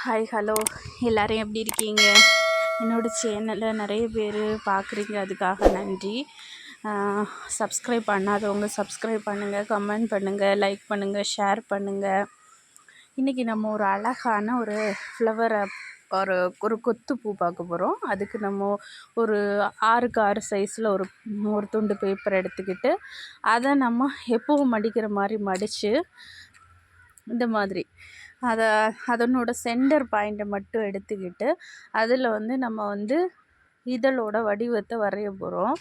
Hi hello எல்லோரும் எப்படி இருக்கீங்க? என்னோடய சேனலை நிறைய பேர் பார்க்குறீங்க, அதுக்காக நன்றி. சப்ஸ்கிரைப் பண்ணாதவங்க சப்ஸ்கிரைப் பண்ணுங்கள், கமெண்ட் பண்ணுங்கள், லைக் பண்ணுங்கள், ஷேர் பண்ணுங்கள். இன்றைக்கி நம்ம ஒரு அழகான ஒரு ஃப்ளவரை ஒரு ஒரு கொத்து பூ பார்க்க போகிறோம். அதுக்கு நம்ம ஒரு 6க்கு 6 சைஸில் ஒரு ஒரு துண்டு பேப்பர் எடுத்துக்கிட்டு அதை நம்ம எப்பவும் மடிக்கிற மாதிரி மடித்து இந்த மாதிரி அதனோட சென்டர் பாயிண்ட்டை மட்டும் எடுத்துக்கிட்டு அதில் நம்ம இதழோட வடிவத்தை வரைய போகிறோம்.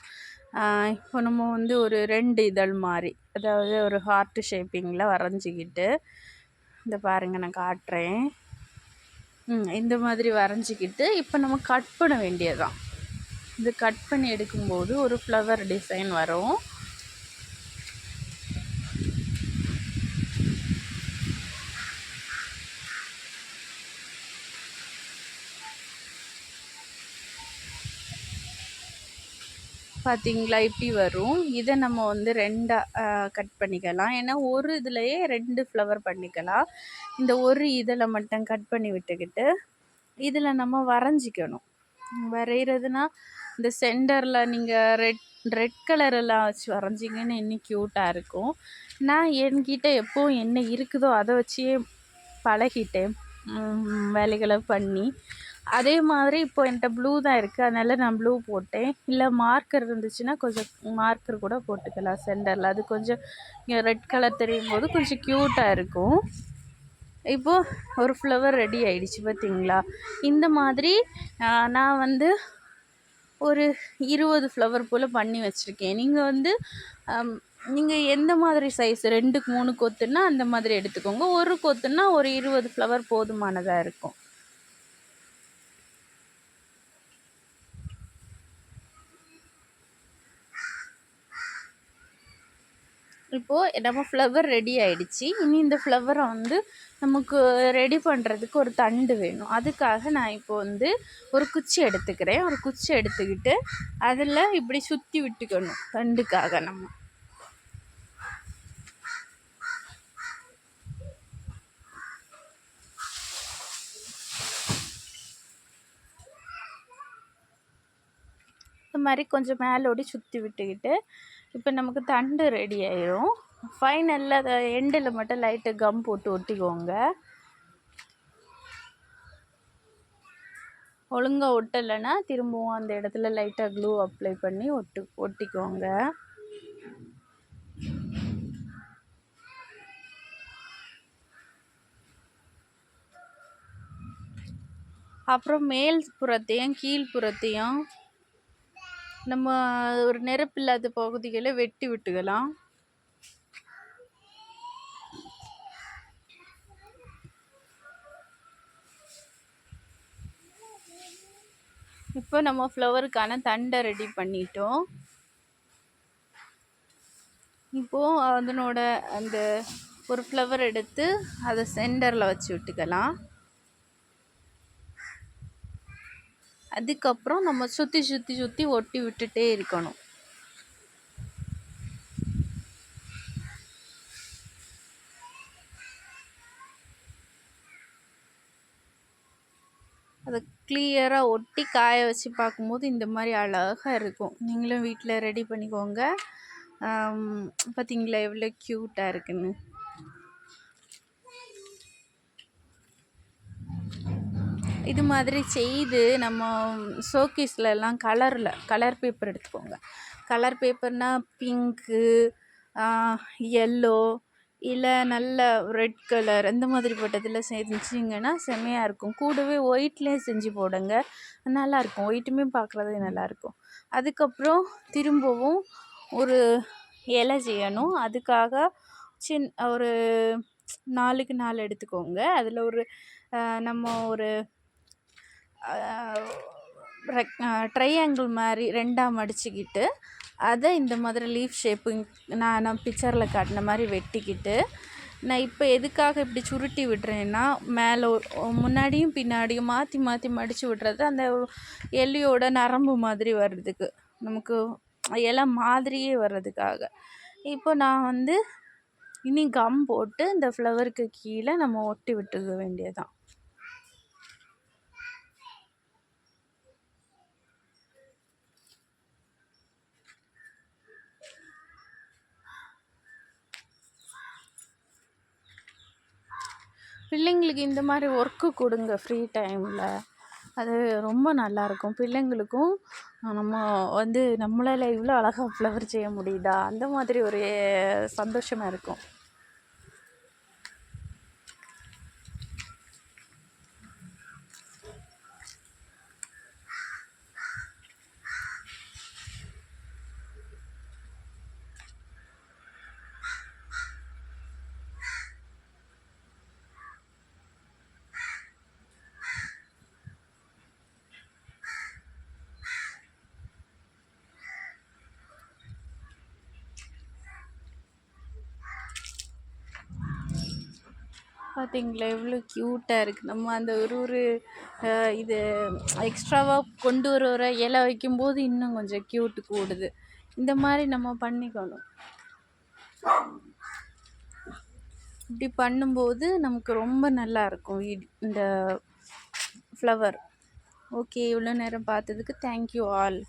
இப்போ நம்ம ஒரு 2 இதழ் மாதிரி, அதாவது ஒரு ஹார்ட் ஷேப்பிங்கில் வரைஞ்சிக்கிட்டு, இந்த பாருங்கள் நான் காட்டுறேன். இந்த மாதிரி வரைஞ்சிக்கிட்டு இப்போ நம்ம கட் பண்ண வேண்டியதுதான். இது கட் பண்ணி எடுக்கும்போது ஒரு ஃப்ளவர் டிசைன் வரும். பார்த்தீங்களா, இப்படி வரும். இதை நம்ம 2ஆக கட் பண்ணிக்கலாம். ஏன்னா ஒரு இதுலையே 2 ஃப்ளவர் பண்ணிக்கலாம். இந்த ஒரு இதில் மட்டும் கட் பண்ணி விட்டுக்கிட்டு இதில் நம்ம வரைஞ்சிக்கணும். வரைகிறதுனா இந்த சென்டரில் நீங்கள் ரெட் கலரெல்லாம் வச்சு வரைஞ்சிங்கன்னு இன்னும் க்யூட்டாக இருக்கும். நான் என்கிட்ட எப்போவும் என்ன இருக்குதோ அதை வச்சே பழகிட்டேன் வேலைகளை பண்ணி. அதே மாதிரி இப்போ என்கிட்ட ப்ளூ தான் இருக்குது, அதனால் நான் ப்ளூ போட்டேன். இல்லை மார்க்கர் இருந்துச்சுன்னா கொஞ்சம் மார்க்கர் கூட போட்டுக்கலாம் சென்டரில். அது கொஞ்சம் ரெட் கலர் தெரியும் போது கொஞ்சம் க்யூட்டாக இருக்கும். இப்போது ஒரு ஃப்ளவர் ரெடி ஆகிடுச்சு பார்த்தீங்களா. இந்த மாதிரி நான் ஒரு 20 ஃப்ளவர் போல் பண்ணி வச்சுருக்கேன். நீங்கள் எந்த மாதிரி சைஸ் 2க்கு 3 கொத்துன்னா அந்த மாதிரி எடுத்துக்கோங்க. ஒரு கொத்துன்னா ஒரு 20 ஃப்ளவர் போதுமானதாக இருக்கும். இப்போது நம்ம ஃப்ளவர் ரெடி ஆகிடுச்சு. இனி இந்த ஃப்ளவரை நமக்கு ரெடி பண்ணுறதுக்கு ஒரு தண்டு வேணும். அதுக்காக நான் இப்போ ஒரு குச்சி எடுத்துக்கிறேன். ஒரு குச்சி எடுத்துக்கிட்டு அதில் இப்படி சுற்றி விட்டுக்கணும் தண்டுக்காக. நம்ம இந்த மாதிரி கொஞ்சம் மேலோடி சுற்றி விட்டுக்கிட்டு இப்போ நமக்கு தண்டு ரெடி ஆயிரும். ஃபைனலில் அதை எண்டில் மட்டும் லைட்டு கம் போட்டு ஒட்டிக்கோங்க. ஒழுங்காக ஒட்டலைன்னா திரும்பவும் அந்த இடத்துல லைட்டாக க்ளூ அப்ளை பண்ணி ஒட்டிக்கோங்க. அப்புறம் மேல் புறத்தையும் கீழ்ப்புறத்தையும் நம்ம ஒரு நெருப்பில்லாத பகுதிகளை வெட்டி விட்டுக்கலாம். இப்போ நம்ம ஃப்ளவருக்கான தண்டை ரெடி பண்ணிட்டோம். இப்போது அதனோட அந்த ஒரு ஃப்ளவர் எடுத்து அதை சென்டரில் வச்சு விட்டுக்கலாம். அதுக்கப்புறம் நம்ம சுற்றி சுற்றி சுற்றி ஒட்டி விட்டுட்டே இருக்கணும். அதை கிளியராக ஒட்டி காய வச்சு பார்க்கும்போது இந்த மாதிரி அழகாக இருக்கும். நீங்களும் வீட்டில் ரெடி பண்ணிக்கோங்க. பார்த்தீங்களா எவ்வளோ க்யூட்டாக இருக்குன்னு. இது மாதிரி செய்து நம்ம ஷோகேஸ்லலாம் கலர் பேப்பர் எடுத்துக்கோங்க. கலர் பேப்பர்னால் பிங்க்கு, எல்லோ, இல்லை நல்ல ரெட் கலர் அந்த மாதிரி போட்டதில் செஞ்சிங்கன்னா செம்மையாக இருக்கும். கூடவே ஒயிட்லேயே செஞ்சு போடுங்க, நல்லாயிருக்கும். ஒயிட்டுமே பார்க்குறதே நல்லாயிருக்கும். அதுக்கப்புறம் திரும்பவும் ஒரு இலை செய்யணும். அதுக்காக ஒரு 4க்கு 4 எடுத்துக்கோங்க. அதில் நம்ம ஒரு ட்ரையாங்கிள் மாதிரி 2ஆக மடிச்சுக்கிட்டு அதை இந்த மாதிரி லீஃப் ஷேப்பு நான் பிக்சரில் காட்டின மாதிரி வெட்டிக்கிட்டு, நான் இப்போ எதுக்காக இப்படி சுருட்டி விடுறேன்னா மேலே முன்னாடியும் பின்னாடியும் மாற்றி மாற்றி மடித்து விடுறது அந்த எலியோட நரம்பு மாதிரி வர்றதுக்கு, நமக்கு இலை மாதிரியே வர்றதுக்காக. இப்போ நான் இனி கம் போட்டு இந்த ஃப்ளவருக்கு கீழே நம்ம ஒட்டி விட்டுக்க வேண்டியதான். பிள்ளைங்களுக்கு இந்த மாதிரி ஒர்க்கு கொடுங்க ஃப்ரீ டைமில். அது ரொம்ப நல்லாயிருக்கும். பிள்ளைங்களுக்கும் நம்ம வந்து நம்மளால் இவ்வளோ அழகாக ஃப்ளவர் செய்ய முடியுதா, அந்த மாதிரி ஒரு சந்தோஷமாக இருக்கும். பார்த்தீங்களா எவ்வளோ க்யூட்டாக இருக்குது. நம்ம அந்த ஒரு இது எக்ஸ்ட்ராவாக கொண்டு வர இலை வைக்கும்போது இன்னும் கொஞ்சம் க்யூட்டு கூடுது. இந்த மாதிரி நம்ம பண்ணிக்கணும். இப்படி பண்ணும்போது நமக்கு ரொம்ப நல்லா இருக்கும் இந்த ஃப்ளவர். ஓகே, இவ்வளோ நேரம் பார்த்ததுக்கு தேங்க்யூ ஆல்.